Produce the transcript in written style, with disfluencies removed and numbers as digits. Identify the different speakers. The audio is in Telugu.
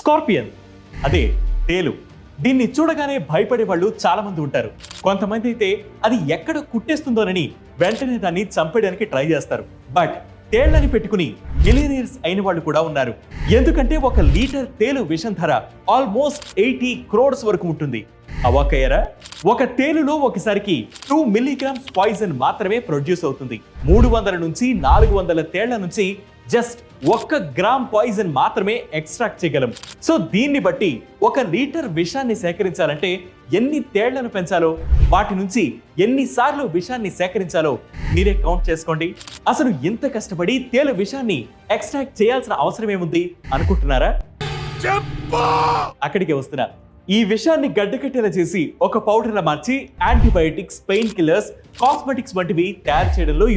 Speaker 1: స్కార్పియన్, అదే తేలు. దీన్ని చూడగానే భయపడే వాళ్ళు చాలా మంది ఉంటారు. కొంతమంది అయితే అది ఎక్కడ కుట్టేస్తుందోనని వెంటనే దాన్ని చంపేయడానికి ట్రై చేస్తారు. బట్ తేళ్లని పెట్టుకుని మిలియనీర్స్ అయిన వాళ్ళు కూడా ఉన్నారు. ఎందుకంటే 1 లీటర్ తేలు విషం ధర ఆల్మోస్ట్ 80 crores వరకు ఉంటుంది. అవాక్కయ్యారా? ఒక తేలులో ఒకసారికి 2 milligrams పాయిజన్ మాత్రమే ప్రొడ్యూస్ అవుతుంది. 300 నుంచి 400 తేళ్ల నుంచి జస్ట్ 1 గ్రామ్ పాయిజన్ మాత్రమే ఎక్స్ట్రాక్ట్ చేయగలం. సో దీన్ని బట్టి 1 లీటర్ విషాన్ని సేకరించాలంటే ఎన్ని తేళ్లను పెంచాలో, వాటి నుంచి ఎన్నిసార్లు విషాన్ని సేకరించాలో మీరే కౌంట్ చేసుకోండి. అసలు ఇంత కష్టపడి తేలు విషాన్ని ఎక్స్ట్రాక్ట్ చేయాల్సిన అవసరం ఏముంది అనుకుంటున్నారా? అక్కడికే వస్తున్నా. ఈ విషాన్ని గడ్డకట్టేలా చేసి ఒక పౌడర్లా మార్చి యాంటీబయోటిక్స్, పెయిన్ కిల్లర్స్, కాస్మెటిక్స్ వంటివి తయారు చేయడంలో